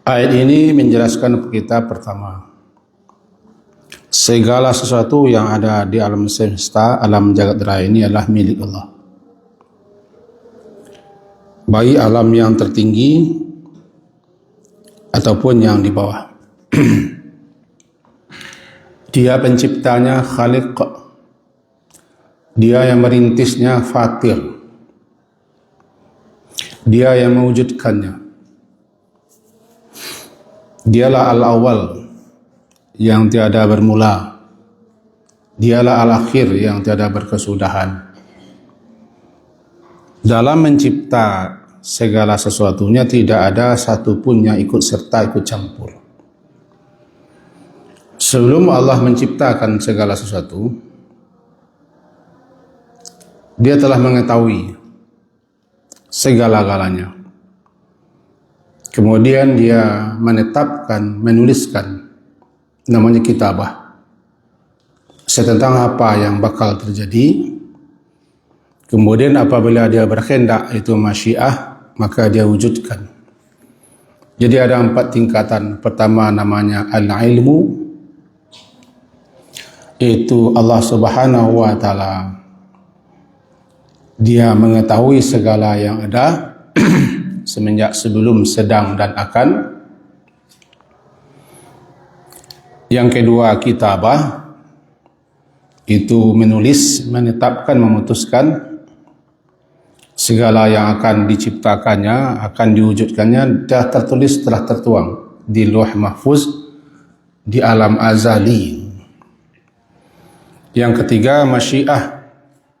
Ayat ini menjelaskan kita pertama, segala sesuatu yang ada di alam semesta, alam jagat raya ini adalah milik Allah. Baik alam yang tertinggi ataupun yang di bawah. Dia penciptanya Khaliq. Dia yang merintisnya Fatir. Dia yang mewujudkannya. Dialah al-awwal yang tiada bermula. Dialah al-akhir yang tiada berkesudahan. Dalam mencipta segala sesuatunya tidak ada satupun yang ikut serta, ikut campur. Sebelum Allah menciptakan segala sesuatu, Dia telah mengetahui segala-galanya. Kemudian Dia menetapkan, menuliskan, namanya kitabah, tentang apa yang bakal terjadi. Kemudian apabila Dia berkehendak, itu masyiah, maka Dia wujudkan. Jadi ada 4 tingkatan. Pertama namanya al-ilmu, itu Allah Subhanahu wa Ta'ala, Dia mengetahui segala yang ada semenjak, sebelum, sedang dan akan. Yang kedua kitabah, itu menulis, menetapkan, memutuskan segala yang akan diciptakannya, akan diwujudkannya, dah tertulis, telah tertuang di Lauh Mahfuz, di alam azali. Yang ketiga masyiah,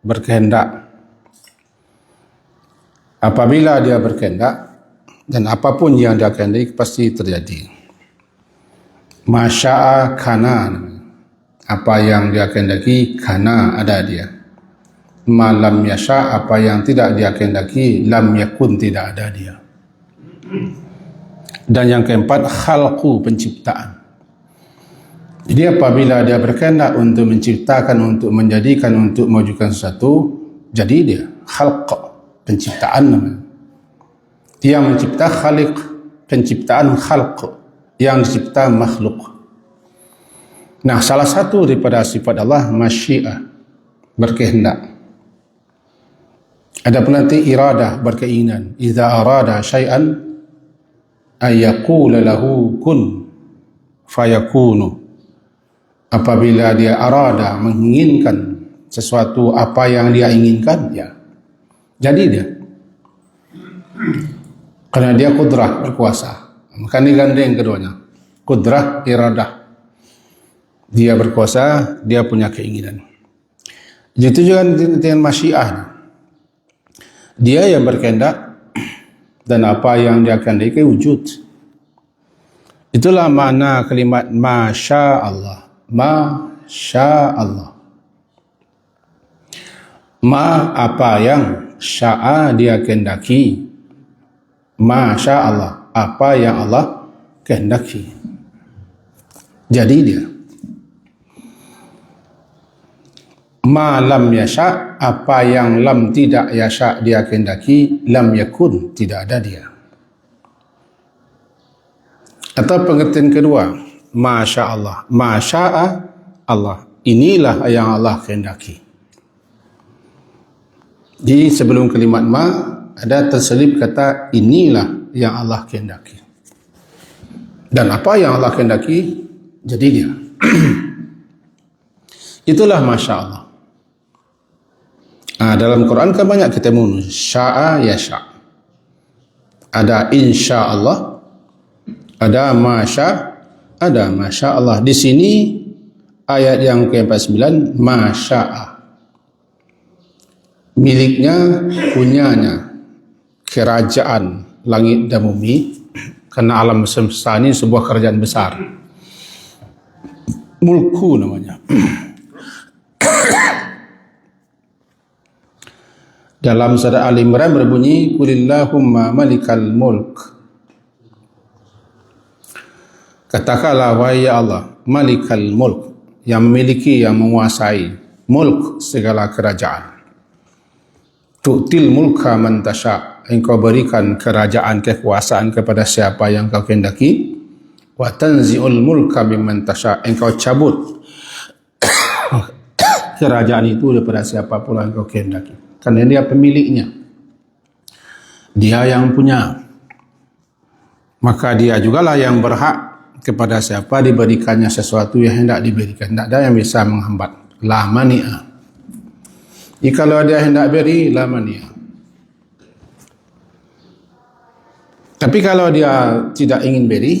berkehendak. Apabila Dia berkehendak, dan apapun yang Dia kehendaki pasti terjadi. Masya'a kana, apa yang Dia kehendaki, kana, ada Dia. Malam yasha, apa yang tidak Dia kehendaki, lam yakun, tidak ada Dia. Dan yang keempat, khalqu, penciptaan. Jadi apabila Dia berkehendak untuk menciptakan, untuk menjadikan, untuk mewujudkan sesuatu, jadi Dia khalq, penciptaan namanya. Dia mencipta khaliq, penciptaan khalq, yang dicipta makhluk. Nah, salah satu daripada sifat Allah masyiah, berkehendak. Adapun nanti iradah, berkeinginan. Idza arada syai'an ayyaqula lahu kun fayakunu. Apabila Dia arada, menginginkan sesuatu, apa yang Dia inginkan, ya jadi Dia. Karena Dia kudrah, berkuasa. Maka ini gandeng keduanya, kudrah, iradah. Dia berkuasa, Dia punya keinginan. Itu juga dengan masyiah. Dia yang berkehendak, dan apa yang Dia kehendaki wujud. Itulah makna kalimat masya Allah. Masya Allah. Ma, apa yang, sya'a, Dia kehendaki. Masya Allah, apa yang Allah kehendaki, jadi Dia. Ma lam yasha, apa yang lam, tidak, yasha, Dia kehendaki, lam yakun, tidak ada Dia. Atau pengertian kedua, masya Allah, masya'a Allah, inilah yang Allah kehendaki. Di sebelum kalimat ma ada terselip kata inilah yang Allah kehendaki. Dan apa yang Allah kehendaki, jadi Dia. Itulah masya Allah. Dalam Quran kan banyak kita mengenal sya'a yasha. Ada insya Allah, ada masya, ada masya Allah. Di sini ayat yang ke-49, masya'a, miliknya, punyanya, kerajaan langit dan bumi. Karena alam semesta ini sebuah kerajaan besar, mulku namanya. Dalam surah Al-Imran berbunyi, Qulillahumma malikal mulk. Katakanlah, wahai Allah, malikal mulk, yang memiliki, yang menguasai, mulk, segala kerajaan. Tu'til mulka man tasha, engkau berikan kerajaan, kekuasaan kepada siapa yang kau kehendaki. Wa tanzi'ul mulka mimman tasha, engkau cabut kerajaan itu daripada siapa pula yang kau kehendaki. Karena dia pemiliknya, dia yang punya, maka dia jugalah yang berhak kepada siapa diberikannya sesuatu yang hendak diberikan. Tidak ada yang bisa menghambat. La mani'a. Jikalau dia hendak beri, la mani'a. Tapi kalau dia tidak ingin beri,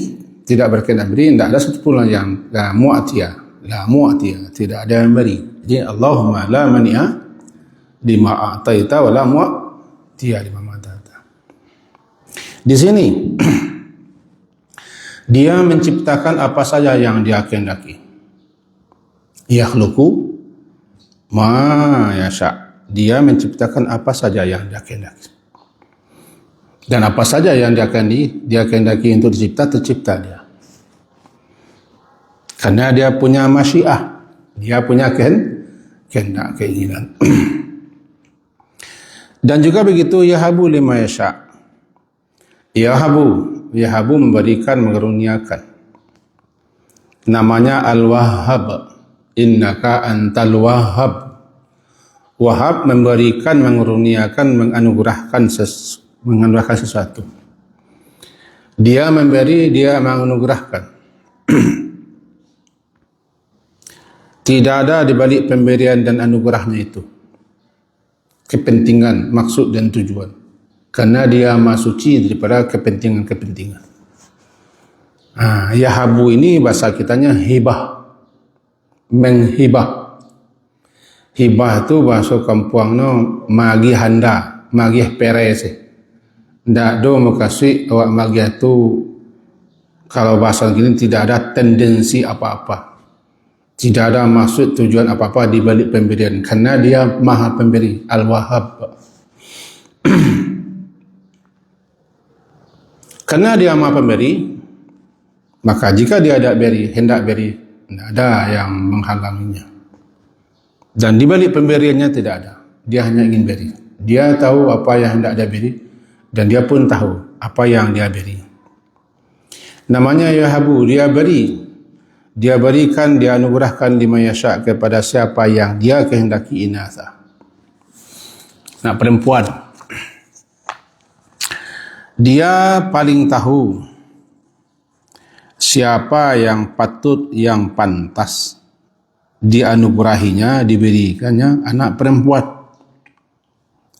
tidak berkenan beri, tidak ada satu pun yang la mu'atiyah, tidak ada yang beri. Jadi Allahumma la mani'a lima a'taita wa la mu'atiyah lima ma'ataita. Di sini dia menciptakan apa saja yang dia kehendaki. Yakhluqu ma yasha. Dia menciptakan apa saja yang dia kehendaki. Dan apa saja yang dia kehendaki untuk dicipta, tercipta dia. Karena dia punya masyiah, dia punya kehendak, keinginan. Dan juga begitu, yahabu lima yasha. Yahabu memberikan, mengeruniakan. Namanya Al-Wahhab. Innaka antal Wahhab. Wahhab memberikan, mengeruniakan, menganugerahkan sesuatu. Dia memberi, dia menganugerahkan. Tidak ada di balik pemberian dan anugerahnya itu kepentingan, maksud dan tujuan. Karena dia maha suci daripada kepentingan-kepentingan. Yahabu ini bahasa kitanya hibah, menghibah. Hibah itu bahasa kampung no magi handa, magi perese. Ndak do makasih awak magi itu, kalau bahasa gini tidak ada tendensi apa-apa. Tidak ada maksud tujuan apa-apa di balik pemberian. Karena dia maha pemberi, Al-Wahhab. Karena dia maha pemberi, maka jika dia hendak beri, tidak ada yang menghalanginya. Dan di balik pemberiannya tidak ada. Dia hanya ingin beri. Dia tahu apa yang hendak dia beri, dan dia pun tahu apa yang dia beri. Namanya Yahabu, dia beri. Dia berikan, dia anugerahkan lima yasha kepada siapa yang dia kehendaki inatha. Nak perempuan. Dia paling tahu siapa yang patut, yang pantas dianugerahinya, diberikannya anak perempuan.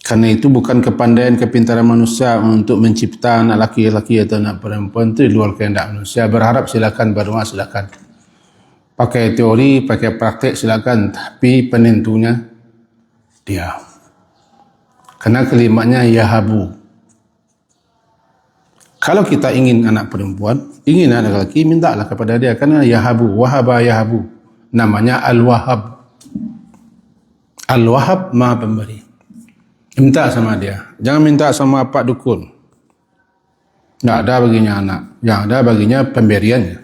Karena itu bukan kepandaian, kepintaran manusia untuk mencipta anak laki-laki atau anak perempuan, itu di luar kehendak manusia. Berharap silakan, berdoa silakan. Pakai teori, pakai praktek silakan, tapi penentunya dia. Karena kalimatnya Yahabu. Kalau kita ingin anak perempuan, ingin anak lelaki, mintalah kepada dia. Karena Yahabu, Wahaba Yahabu. Namanya Al-Wahhab. Al-Wahhab maha pemberi. Minta sama dia. Jangan minta sama Pak Dukun. Tak ada baginya anak. Yang ada baginya pemberiannya.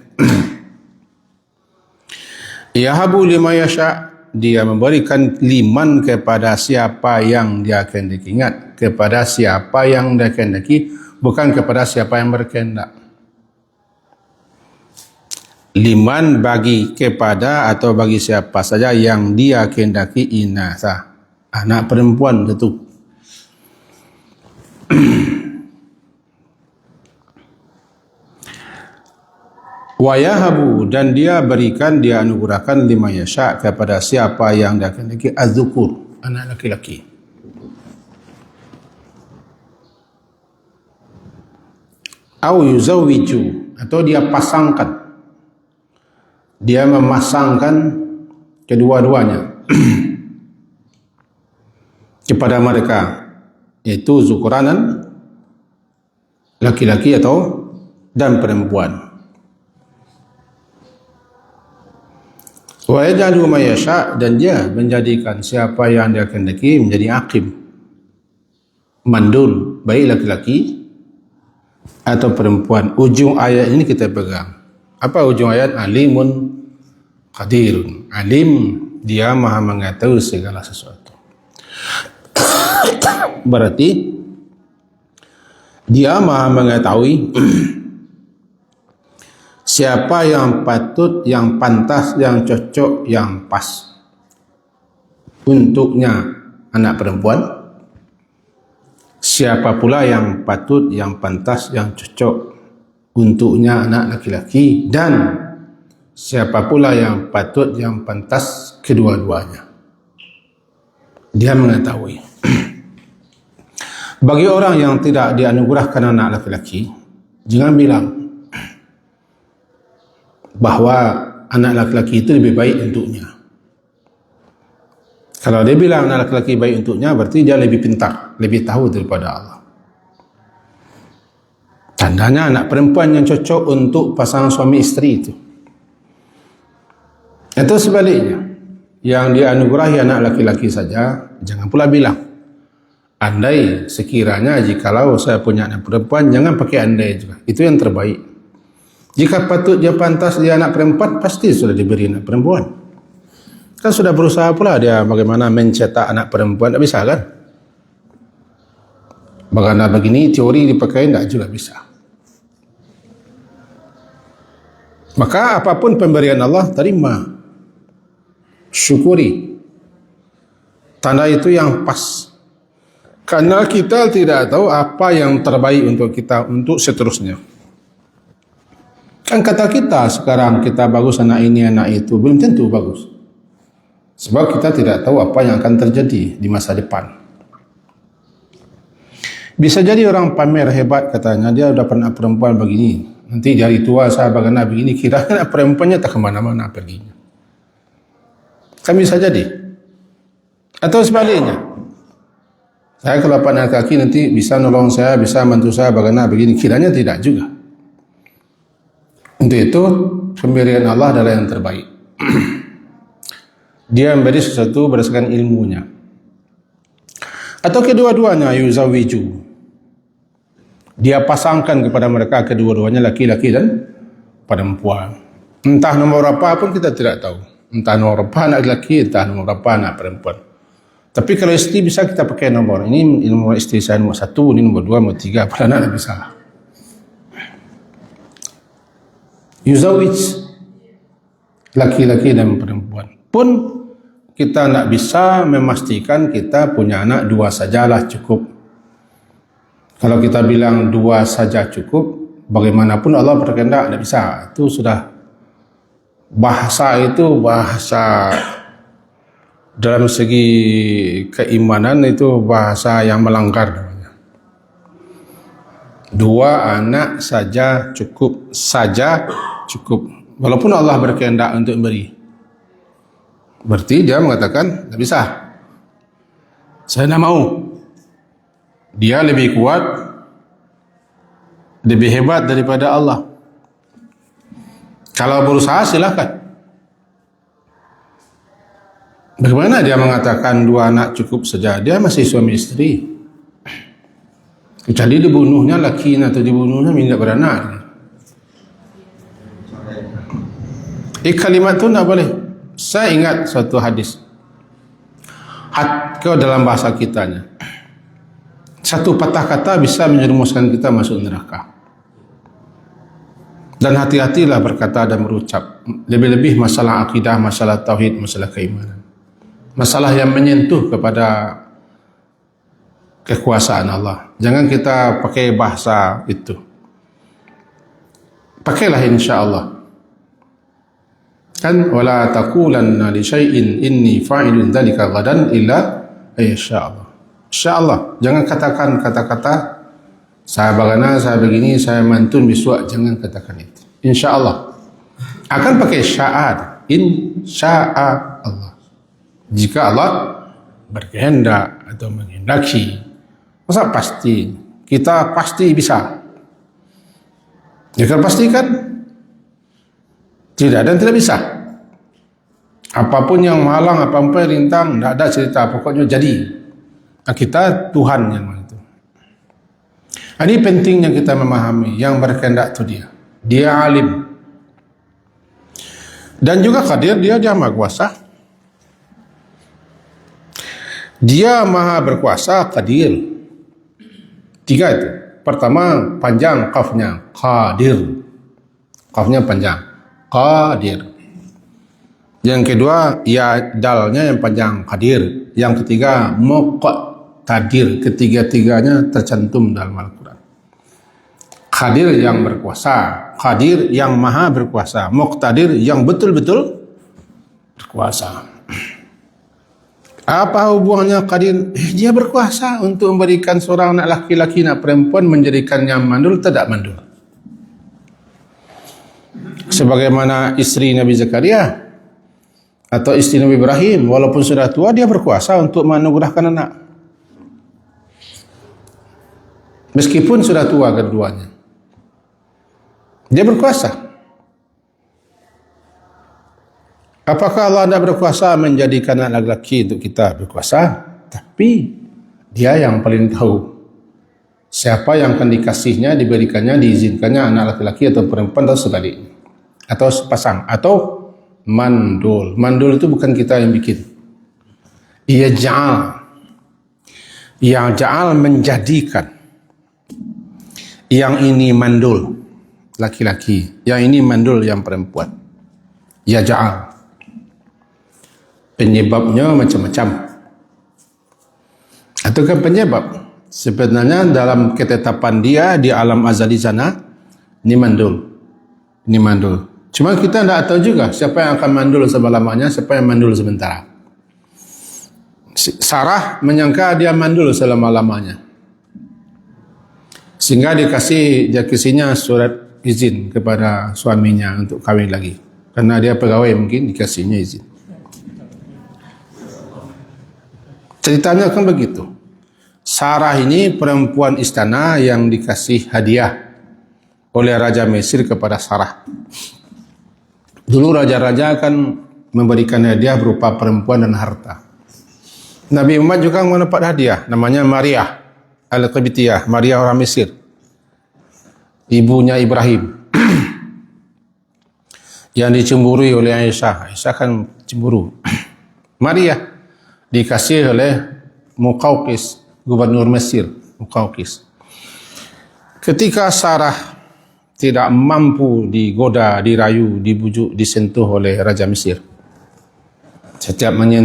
Yahabu lima yasha. Dia memberikan liman kepada siapa yang dia kehendaki. Ingat, kepada siapa yang dia kehendaki, bukan kepada siapa yang berkehendak. Liman bagi kepada atau bagi siapa saja yang dia kehendaki inatha. Anak perempuan tentu. Wa yahabu, dan dia berikan, dia anugerahkan lima yasha kepada siapa yang dia kehendaki az-zukur, anak laki-laki. Au yuzawwiju, atau dia pasangkan, dia memasangkan kedua-duanya kepada mereka, yaitu zukuranan, laki-laki atau dan perempuan. Wa yaj'alu ma yasha, dan dia menjadikan siapa yang dia kehendaki menjadi aqim, mandul, baik laki-laki atau perempuan. Ujung ayat ini kita pegang. Apa ujung ayat? Alimun qadirun. Alim, dia maha mengetahui segala sesuatu. Berarti Dia maha mengetahui siapa yang patut, yang pantas, yang cocok, yang pas untuknya anak perempuan, siapa pula yang patut, yang pantas, yang cocok untuknya anak laki-laki, dan siapa pula yang patut, yang pantas kedua-duanya. Dia mengetahui. Bagi orang yang tidak dianugerahkan anak laki-laki, jangan bilang bahawa anak laki-laki itu lebih baik untuknya. Kalau dia bilang anak laki-laki baik untuknya, berarti dia lebih pintar, lebih tahu daripada Allah. Tandanya anak perempuan yang cocok untuk pasangan suami isteri itu. Itu sebaliknya, yang dianugerahi anak laki-laki saja, jangan pula bilang. Andai sekiranya jikalau saya punya anak perempuan, jangan pakai andai juga. Itu yang terbaik. Jika patut dia pantas dia anak perempuan, pasti sudah diberi anak perempuan. Kan sudah berusaha pula dia bagaimana mencetak anak perempuan, tak bisa kan? Bagaimana begini teori dipakai, tak juga bisa. Maka apapun pemberian Allah, terima, syukuri. Tanda itu yang pas. Karena kita tidak tahu apa yang terbaik untuk kita, untuk seterusnya. Kan kata kita sekarang kita bagus anak ini, anak itu, belum tentu bagus. Sebab kita tidak tahu apa yang akan terjadi di masa depan. Bisa jadi orang pamer hebat katanya, dia dapat anak perempuan begini. Nanti dari tua saya bagaimana begini, kira anak perempuannya tak kemana-mana perginya. Kan bisa jadi. Atau sebaliknya. Saya kalau dapat anak laki nanti bisa nolong saya, bisa bantu saya bagaimana begini, kiranya tidak juga. Untuk itu pemberian Allah adalah yang terbaik. Dia memberi sesuatu berdasarkan ilmunya. Atau kedua-duanya yuzawiju. Dia pasangkan kepada mereka kedua-duanya, laki-laki dan perempuan. Entah nomor apa pun kita tidak tahu. Entah nomor apa anak laki, entah nomor apa anak perempuan. Tapi kalau istri bisa kita pakai nomor. Ini nomor istri saya nomor 1, ini nomor 2, nomor 3. Pada anak tak bisa. Yuzawij, laki-laki dan perempuan. Pun kita tak bisa memastikan kita punya anak 2 sajalah cukup. Kalau kita bilang 2 saja cukup, bagaimanapun Allah berkehendak, tak bisa. Itu sudah bahasa itu bahasa dalam segi keimanan itu bahasa yang melanggar. 2 anak saja cukup, saja cukup. Walaupun Allah berkehendak untuk beri, berarti dia mengatakan tak bisa. Saya tak mau. Dia lebih kuat, lebih hebat daripada Allah. Kalau berusaha silakan. Bagaimana dia mengatakan 2 anak cukup saja? Dia masih suami istri. Kecuali dibunuhnya laki atau dibunuhnya minta beranak. Kalimat itu tak boleh. Saya ingat suatu hadis. Kau dalam bahasa kitanya. Satu patah kata bisa menjerumuskan kita masuk neraka. Dan hati-hatilah berkata dan berucap. Lebih-lebih masalah akidah, masalah tauhid, masalah keimanan. Masalah yang menyentuh kepada kekuasaan Allah. Jangan kita pakai bahasa itu. Pakailah insya-Allah. Kan wala taqulanna li syai'in inni fa'ilun dzalika ghadan illa insyaallah. Insyaallah. Jangan katakan kata-kata saya bagaimana, saya begini, saya mantun besok, jangan katakan itu. Insyaallah. Akan pakai sya'ad. Insyaallah. Jika Allah berkehendak atau menghendaki. Masa pasti? Kita pasti bisa. Jika pastikan tidak dan tidak bisa. Apapun yang menghalang, apa-apa yang rintang, tidak ada cerita, pokoknya jadi. Kita Tuhan yang itu. Ini pentingnya kita memahami yang berkehendak itu dia. Dia alim. Dan juga qadir, dia maha kuasa. Dia maha berkuasa, qadir. 3 itu. Pertama, panjang qafnya, qadir. Qafnya panjang, qadir. Yang kedua, ya dalnya yang panjang, qadir. Yang ketiga, muqtadir. Ketiga-tiganya tercantum dalam Al-Quran. Qadir yang berkuasa, qadir yang maha berkuasa, muqtadir yang betul-betul berkuasa. Apa hubungannya qadir? Dia berkuasa untuk memberikan seorang anak laki-laki, anak perempuan, menjadikannya mandul, tidak mandul. Sebagaimana istri Nabi Zakaria atau istri Nabi Ibrahim, walaupun sudah tua, dia berkuasa untuk menganugerahkan anak. Meskipun sudah tua keduanya, dia berkuasa. Apakah Allah tidak berkuasa menjadikan anak laki-laki untuk kita berkuasa? Tapi dia yang paling tahu siapa yang akan dikasihnya, diberikannya, diizinkannya anak laki-laki atau perempuan atau sebaliknya, atau sepasang, atau mandul. Mandul itu bukan kita yang bikin. Ia ja'al. Yang ja'al menjadikan. Yang ini mandul laki-laki, yang ini mandul yang perempuan. Ya ja'al. Penyebabnya macam-macam. Ataukah penyebab? Sebenarnya dalam ketetapan dia di alam azali sana, ini mandul. Ini mandul. Cuma kita tidak tahu juga siapa yang akan mandul selama-lamanya, siapa yang mandul sementara. Sarah menyangka dia mandul selama-lamanya, sehingga dia kasihnya surat izin kepada suaminya untuk kahwin lagi. Karena dia pegawai, mungkin dikasihnya izin. Ceritanya kan begitu. Sarah ini perempuan istana yang dikasih hadiah oleh Raja Mesir kepada Sarah. Dulu raja-raja akan memberikan hadiah berupa perempuan dan harta. Nabi Muhammad juga mendapat hadiah, namanya Maria Al-Qibtiyah, Maria orang Mesir, ibunya Ibrahim, yang dicemburui oleh Aisyah. Aisyah kan cemburu. Maria dikasih oleh Muqawqis, gubernur Mesir, Muqawqis. Ketika Sarah tidak mampu digoda, dirayu, dibujuk, disentuh oleh Raja Mesir, setiap kami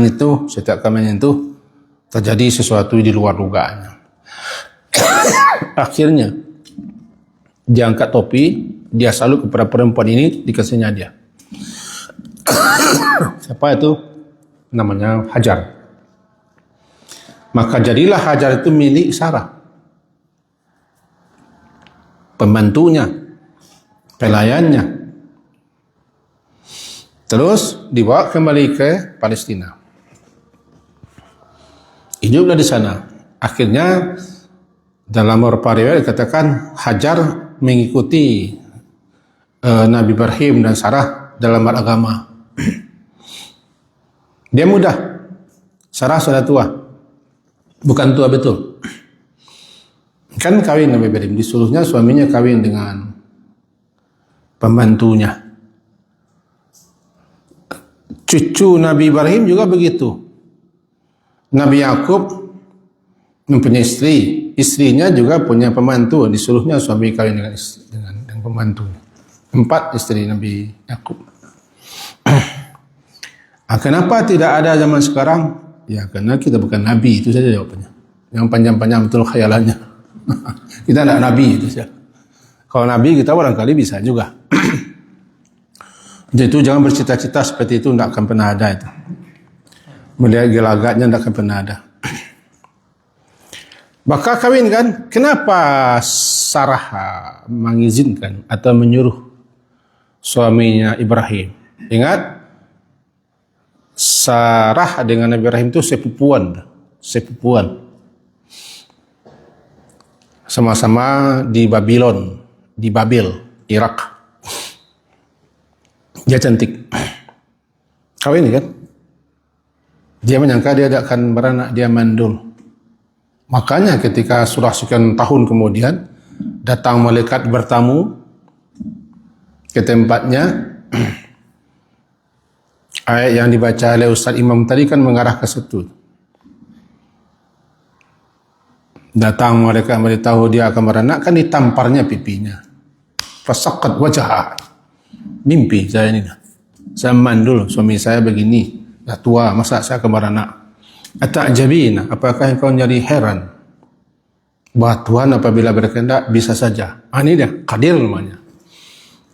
menyentuh, terjadi sesuatu di luar dugaannya. Akhirnya dia angkat topi, dia salut kepada perempuan ini, dikasihnya dia. Siapa itu? Namanya Hajar. Maka jadilah Hajar itu milik Sarah, pembantunya, pelayannya. Terus dibawa kembali ke Palestina. Hiduplah di sana. Akhirnya dalam beberapa riwayat dikatakan Hajar mengikuti Nabi Ibrahim dan Sarah dalam beragama. Dia muda. Sarah sudah tua. Bukan tua betul. Kan kawin Nabi Ibrahim, disuruhnya suaminya kawin dengan pembantunya. Cucu Nabi Ibrahim juga begitu. Nabi Yakub mempunyai istri, istrinya juga punya pembantu, disuruhnya suami kawin dengan pembantu. 4 istri Nabi Yakub. Kenapa tidak ada zaman sekarang? Ya karena kita bukan Nabi, itu saja jawabannya. Yang panjang-panjang betul khayalannya. Kita tidak Nabi, itu saja. Kalau Nabi kita barangkali bisa juga. Jadi itu jangan bercita-cita seperti itu, tidak akan pernah ada itu. Melihat gelagatnya tidak akan pernah ada. Maka kawin kan, kenapa Sarah mengizinkan atau menyuruh suaminya Ibrahim? Ingat, Sarah dengan Nabi Ibrahim itu sepupuan. Sama-sama di Babylon, di Babil, Irak. Dia cantik. Kawin kan? Dia menyangka dia tidak akan beranak, dia mandul. Makanya ketika sudah sekian tahun kemudian datang malaikat bertamu ke tempatnya, ayat yang dibaca oleh Ustaz Imam tadi kan mengarah ke situ. Datang mereka beritahu dia akan beranak, kan ditamparnya pipinya. Fasaqat wajah. Mimpi saya ini. Saya mandul, suami saya begini. Dah tua, masa saya akan beranak. Ata'jabina, apakah engkau jadi heran? Bahawa Tuhan apabila berkehendak bisa saja. Ini dia, qadir namanya.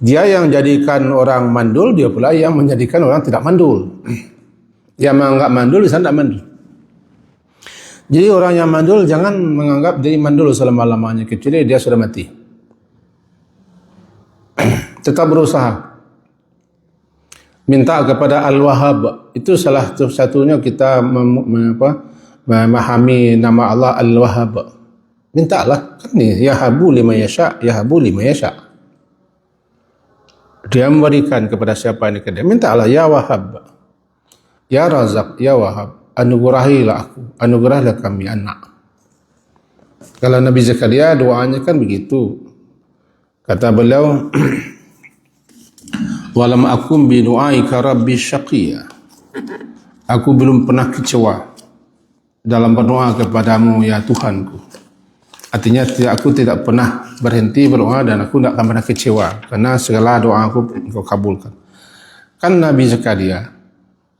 Dia yang jadikan orang mandul, dia pula yang menjadikan orang tidak mandul. Yang menganggap mandul, di sana tidak mandul. Jadi orang yang mandul jangan menganggap diri mandul selama-lamanya, kecuali dia sudah mati. Tetap berusaha. Minta kepada Al-Wahhab. Itu salah satunya kita memahami nama Allah Al-Wahhab. Mintalah. Kan ni, yahabu lima yasha, yahabu lima yasha. Dia memberikan kepada siapa yang dia. Mintalah, ya Wahhab, ya Razak, ya Wahhab, anugerahilah aku, anugerahlah kami anak. Kalau Nabi Zakaria doanya kan begitu. Kata beliau, walam akum bi du'aika rabbi syaqiyya. Aku belum pernah kecewa dalam berdoa kepadamu ya Tuhanku. Artinya aku tidak pernah berhenti berdoa dan aku tidak akan pernah kecewa karena segala doa aku engkau kabulkan. Kan Nabi Zakaria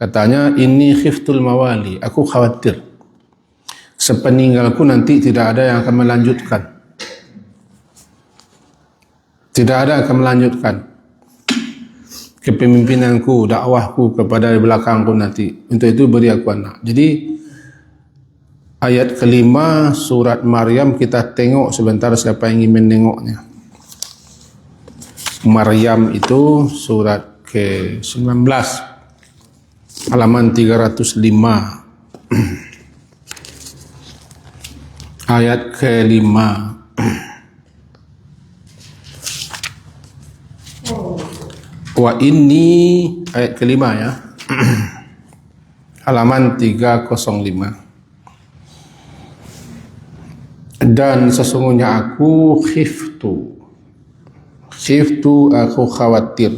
katanya, ini khiftul mawali, aku khawatir sepeninggalku nanti tidak ada yang akan melanjutkan. Tidak ada yang akan melanjutkan kepemimpinanku, dakwahku kepada belakangku nanti. Untuk itu beri aku anak. Jadi ayat kelima surat Maryam kita tengok sebentar siapa yang ingin menengoknya. Maryam itu surat ke-19 halaman 305 ayat ke-5. Wa inni, ayat ke-5 ya. Halaman 305. Dan sesungguhnya aku khiftu, aku khawatir.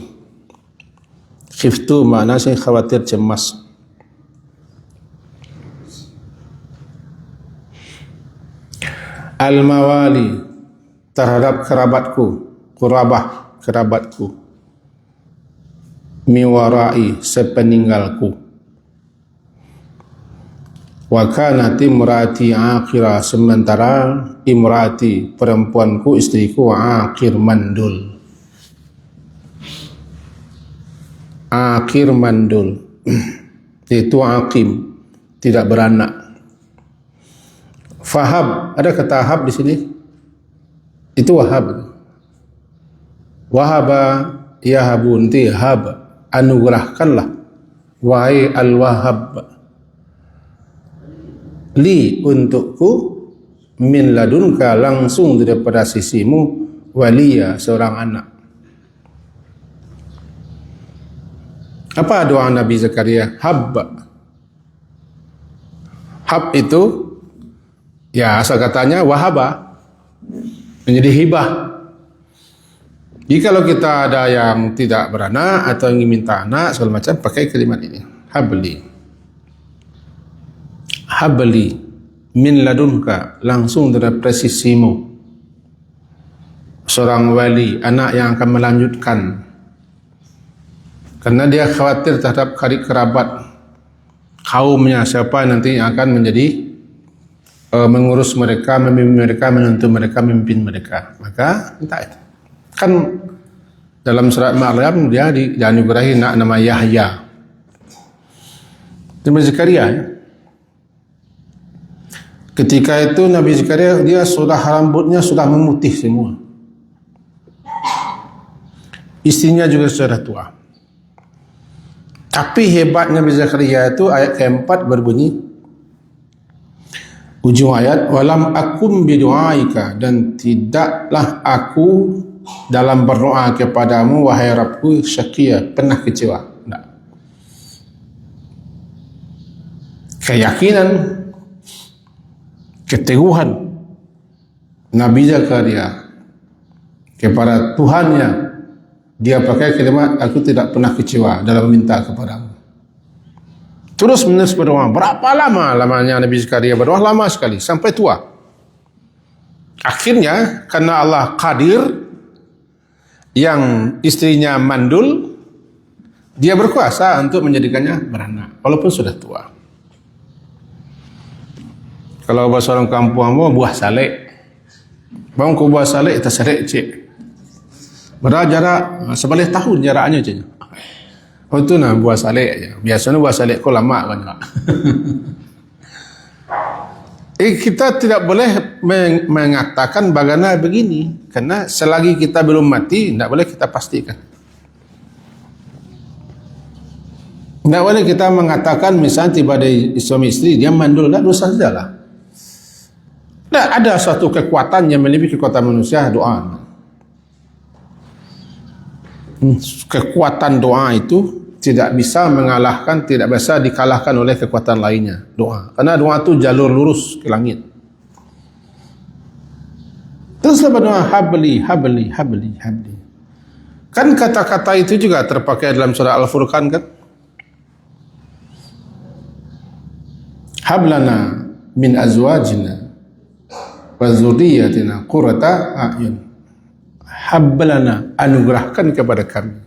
Khiftu makna saya khawatir, cemas. Al-mawali, terhadap kerabatku, kerabatku. Miwarai, sepeninggalku. Wa kanat imraati aqira, sementara imraati, perempuanku, istriku, aqir, mandul. Aqir, mandul. Itu aqim, tidak beranak. Fahab, ada kata hab di sini. Itu wahab. Wahaba yahabun, hab, anugerahkanlah, wahai al-wahhab, li, untukku, min ladunka, langsung daripada sisimu, waliya, seorang anak. Apa doa Nabi Zakaria? Hab. Hab itu ya asal katanya wahaba, menjadi hibah. Jika kalau kita ada yang tidak beranak atau ingin minta anak segala macam, pakai kalimat ini, habli. Habli min ladunka, langsung dari presisimu, seorang wali, anak yang akan melanjutkan. Karena dia khawatir terhadap karib kerabat kaumnya, siapa nanti yang akan menjadi mengurus mereka, memimpin mereka, menuntun mereka, memimpin mereka. Maka minta itu. Kan dalam surat Maryam dia dianugerahi nama Yahya. Nabi Zakaria ya. Ketika itu Nabi Zakaria dia sudah rambutnya sudah memutih semua. Istrinya juga sudah tua. Tapi hebatnya Nabi Zakaria itu ayat keempat berbunyi, ujung ayat, walam akum bidu'aika, dan tidaklah aku dalam berdoa kepadamu wahai Rabbku syaqiyya, pernah kecewa. Tidak. Keyakinan, keteguhan Nabi Zakaria kepada Tuhannya, dia pakai kalimat aku tidak pernah kecewa dalam meminta kepadamu. Terus menerus berdoa. Berapa lamanya Nabi Zakaria berdoa? Lama sekali, sampai tua. Akhirnya karena Allah qadir, yang istrinya mandul, dia berkuasa untuk menjadikannya beranak walaupun sudah tua. Kalau bahasa orang kampung mau buah salek, bang ku buah salek kita salek cik. Berapa jarak? Sebelah tahun jaraknya cik. Oh itu nah buah salek aja. Biasanya buah salek kau lama kan. Kita tidak boleh mengatakan bagaimana begini, karena selagi kita belum mati, tidak boleh kita pastikan. Tidak boleh kita mengatakan misalnya tiba dari suami istri dia mandul, tidak, dosa sajalah. Tidak ada suatu kekuatan yang melebihi kekuatan manusia, doa. Kekuatan doa itu tidak bisa mengalahkan, tidak bisa dikalahkan oleh kekuatan lainnya, doa. Karena doa itu jalur lurus ke langit. Terus berdoa, habli, habli, habli, habli. Kan kata-kata itu juga terpakai dalam surah Al-Furqan kan? Hablana min azwajina wa dzurriyyatina qurrata a'yun. Hablana, anugerahkan kepada kami.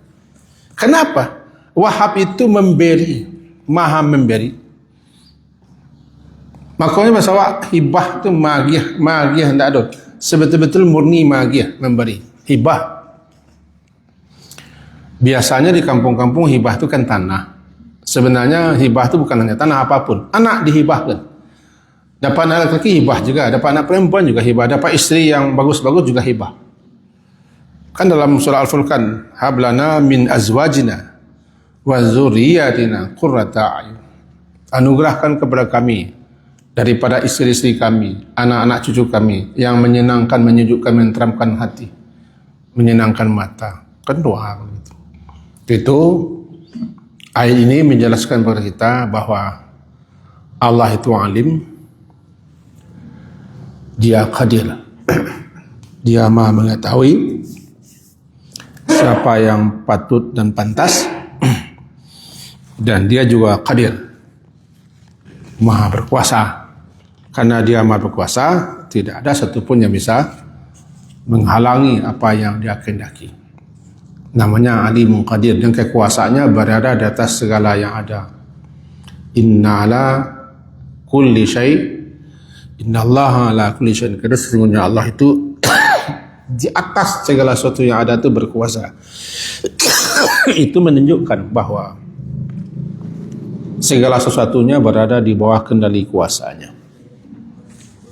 Kenapa? Wahab itu memberi, maha memberi. Makanya bahasa hibah itu magiah tidak ada. Sebetul-betul murni magiah memberi, hibah. Biasanya di kampung-kampung hibah itu kan tanah. Sebenarnya hibah itu bukan hanya tanah, apapun. Anak dihibahkan. Dapat anak lelaki hibah juga, dapat anak perempuan juga hibah, dapat istri yang bagus-bagus juga hibah. Kan dalam surah Al-Furqan, hablana min azwajina wa dzurriyyatina qurrata a'yun. Anugerahkan kepada kami daripada istri-istri kami, anak-anak cucu kami yang menyenangkan, menyejukkan, menenteramkan hati, menyenangkan mata. Kan doa begitu. Itu ayat ini menjelaskan kepada kita bahwa Allah itu alim, dia qadir. Dia maha mengetahui siapa yang patut dan pantas, dan dia juga qadir, maha berkuasa. Karena dia maha berkuasa, tidak ada satupun yang bisa menghalangi apa yang dia kehendaki. Namanya alimun qadir, dan kekuasaannya berada di atas segala yang ada. Inna ala kulli syai', inna allaha ala kulli syai'. Karena sesungguhnya Allah itu di atas segala sesuatu yang ada itu berkuasa. Itu menunjukkan bahwa segala sesuatunya berada di bawah kendali kuasanya.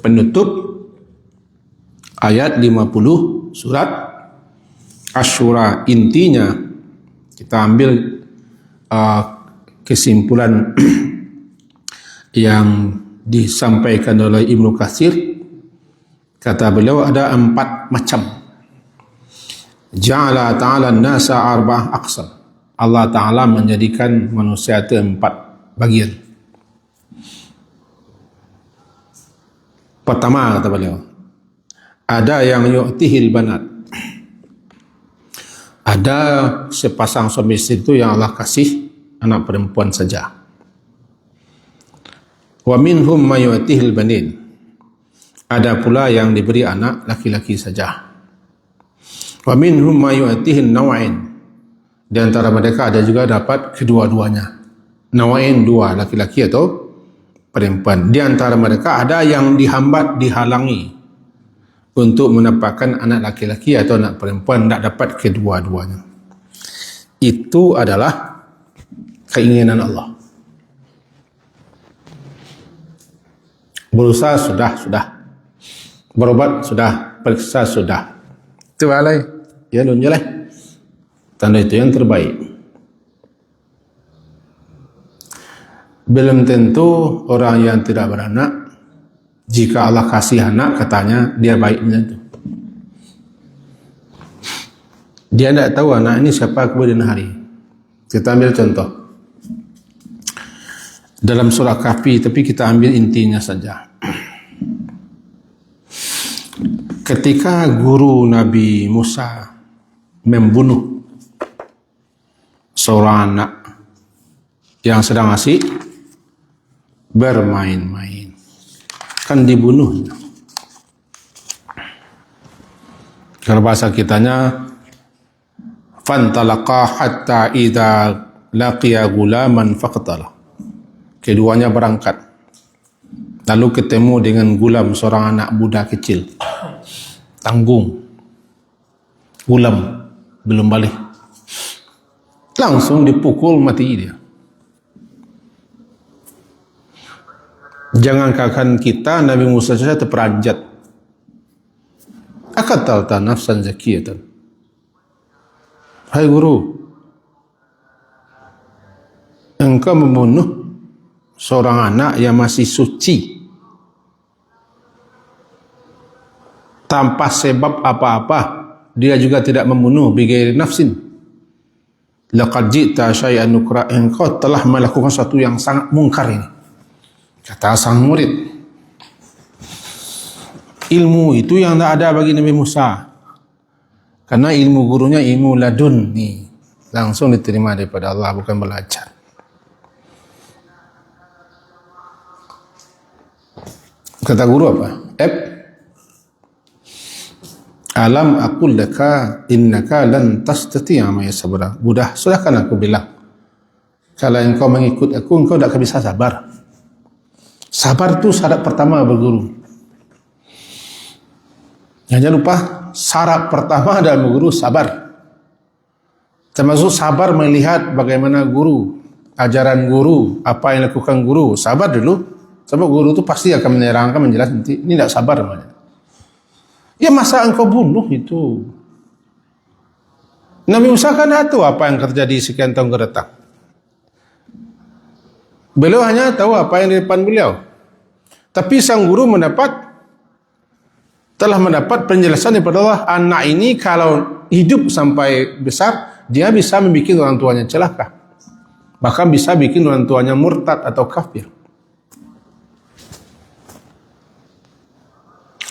Penutup ayat 50 surat Asy-Syura, intinya kita ambil kesimpulan yang disampaikan oleh Ibnu Katsir. Kata beliau ada 4 macam. Ja'ala ta'ala an-nasa arba'ah aqsam. Allah Ta'ala menjadikan manusia itu 4 bagian. Pertama, kata beliau, ada yang yu'tihil banat. Ada sepasang suami istri itu yang Allah kasih anak perempuan saja. Wa minhum may yu'tihil banin. Ada pula yang diberi anak laki-laki saja. Wa minhum may yu'tihin naw'ain. Di antara mereka ada juga dapat kedua-duanya. Naw'ain, 2, laki-laki atau perempuan. Di antara mereka ada yang dihambat, dihalangi untuk mendapatkan anak laki-laki atau anak perempuan, tidak dapat kedua-duanya. Itu adalah keinginan Allah. Berusaha sudah. Berobat sudah, periksa sudah. Itu alai. Ya nunjulah. Tanda itu yang terbaik. Belum tentu orang yang tidak beranak, jika Allah kasih anak, katanya dia baiknya itu. Dia tidak tahu anak ini siapa kemudian hari. Kita ambil contoh dalam surah Kahfi, tapi kita ambil intinya saja. Ketika guru Nabi Musa membunuh seorang anak yang sedang asyik bermain-main, kan dibunuhnya. Kalau bahasa kitanya, fantalaqa hatta idza laqiya gulaman faqtala. Keduanya berangkat. Lalu ketemu dengan gulam, seorang anak budak kecil. Tanggung. Gulam belum balik. Langsung dipukul mati dia. Jangan katakan kita, Nabi Musa saja terperanjat. Aqatalta nafsan zakiyatan. Hai guru, engkau membunuh seorang anak yang masih suci tanpa sebab apa-apa. Dia juga tidak membunuh bighairi nafsin. Laqad ji'ta syai'an nukra. Engkau telah melakukan sesuatu yang sangat mungkar ini, kata sang murid. Ilmu itu yang tidak ada bagi Nabi Musa, karena ilmu gurunya ilmu laduni, langsung diterima daripada Allah, bukan belajar. Kata guru apa? Alam aqul laka innaka lan tastati'a ma sabra. Budak, sudah kan aku bilang, kalau engkau mengikut aku, engkau tidak akan bisa sabar. Sabar itu syarat pertama berguru. Jangan lupa, syarat pertama dalam guru sabar. Termasuk sabar melihat bagaimana guru, ajaran guru, apa yang lakukan guru. Sabar dulu, sebab guru itu pasti akan menerangkan, menjelaskan. Ini tidak sabar namanya. Ya masa engkau bunuh itu? Nabi Musa kan tahu apa yang terjadi sekian tahun ke datang. Beliau hanya tahu apa yang di depan beliau. Tapi sang guru telah mendapat penjelasan daripada Allah. Anak ini kalau hidup sampai besar, dia bisa membuat orang tuanya celaka. Bahkan bisa bikin orang tuanya murtad atau kafir.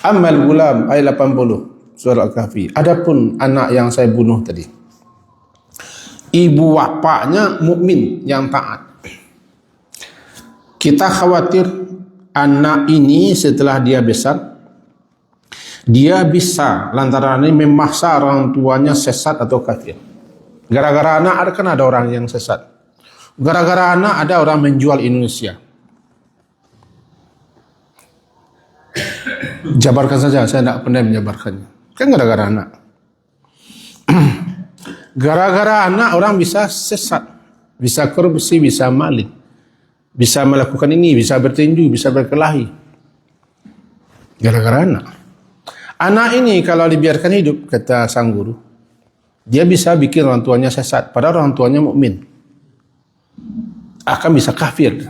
Amal gulam ayat 80 surah Al-Kahfi. Adapun anak yang saya bunuh tadi, ibu bapaknya mukmin yang taat. Kita khawatir anak ini setelah dia besar, dia bisa lantaran ini memaksa orang tuanya sesat atau kafir. Gara-gara anak kan ada orang yang sesat. Gara-gara anak ada orang menjual Indonesia. Jabarkan saja, saya tidak pandai menjabarkannya. Kan gara-gara anak. Gara-gara anak orang bisa sesat, bisa korupsi, bisa maling, bisa melakukan ini, bisa bertinju, bisa berkelahi. Gara-gara anak. Anak ini kalau dibiarkan hidup, kata sang guru, dia bisa bikin orang tuanya sesat, padahal orang tuanya mukmin. Akan bisa kafir.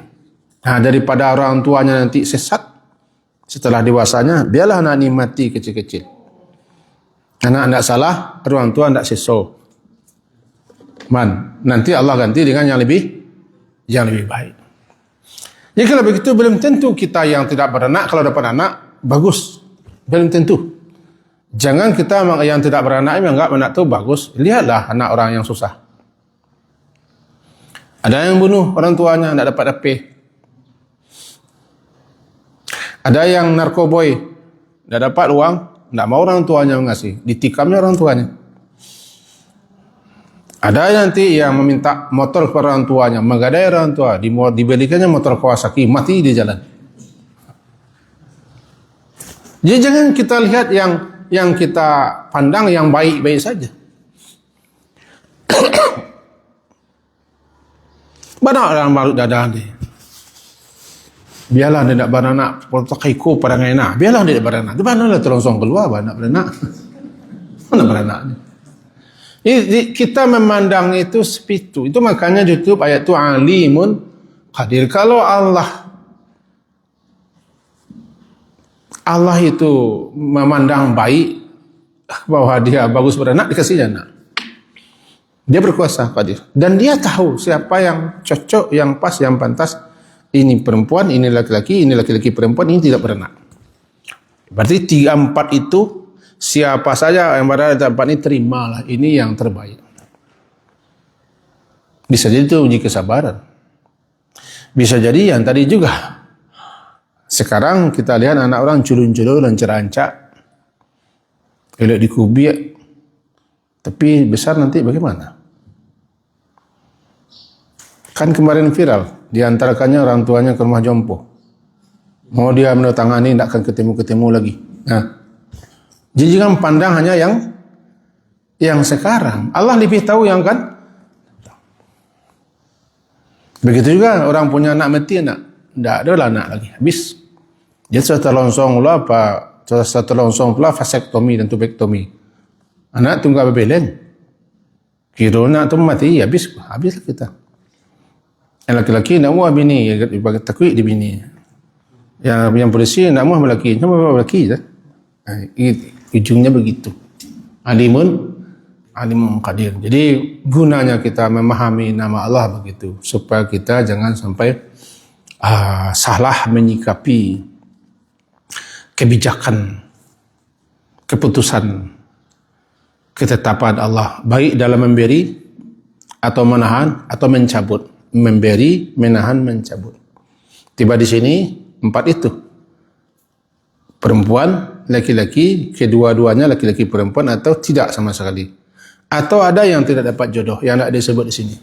Nah, daripada orang tuanya nanti sesat setelah dewasanya, biarlah anak ini mati kecil-kecil. Anak tidak salah, orang tua tidak seso. Nanti Allah ganti dengan yang lebih baik. Jadi kalau begitu, belum tentu kita yang tidak beranak kalau dapat anak bagus. Belum tentu. Jangan kita yang tidak beranak menganggap anak itu bagus. Lihatlah anak orang yang susah. Ada yang bunuh orang tuanya, tidak dapat AP. Ada yang narkoboy, tidak dapat uang, tidak mau orang tuanya mengasih, ditikamnya orang tuanya. Ada nanti yang meminta motor kepada orang tuanya, menggadai orang tua, dibelikannya motor Kawasaki, mati di jalan. Jadi jangan kita lihat yang kita pandang yang baik-baik saja. Banyak orang baru dadah ni. Biarlah dia nak beranak, portakaiku pada ngena. Biarlah dia beranak. Di mana lah terongsong keluar anak beranak? Mana beranak ni? Kita memandang itu seperti itu. Itu makanya di YouTube ayat itu alimun qadir. Kalau Allah itu memandang baik bahwa dia bagus beranak, dikasih anak. Dia berkuasa qadir. Dan dia tahu siapa yang cocok, yang pas, yang pantas. Ini perempuan, ini laki-laki, ini laki-laki perempuan, ini tidak beranak. Berarti 3-4 itu siapa saja yang berada di tempat ini, terimalah, ini yang terbaik. Bisa jadi itu uji kesabaran. Bisa jadi yang tadi juga. Sekarang kita lihat anak orang culun-culun dan cerancak. elok dikubiak, tapi besar nanti bagaimana? Kan kemarin viral, diantarakannya orang tuanya ke rumah jompo. Mau dia menandatangani, tidak akan ketemu-ketemu lagi. Nah, jadi jangan pandang hanya yang sekarang. Allah lebih tahu yang kan. Begitu juga orang punya anak mati, tidak ada lah anak lagi, habis. Dia sudah terlongsong pula vasektomi dan tubektomi. Anak tunggu bebelen. Kira anak tu mati, habislah kita. Yang laki-laki nak muah bini, bagi takwik di bini. Yang polisi nak muah lelaki, cuma lelaki je. Ujungnya begitu. Alimun qadir. Jadi gunanya kita memahami nama Allah begitu, supaya kita jangan sampai salah menyikapi kebijakan, keputusan, ketetapan Allah, baik dalam memberi atau menahan atau mencabut. Memberi, menahan, mencabut. Tiba di sini 4 itu. Perempuan, laki-laki, kedua-duanya laki-laki perempuan atau tidak sama sekali. Atau ada yang tidak dapat jodoh yang tidak disebut di sini.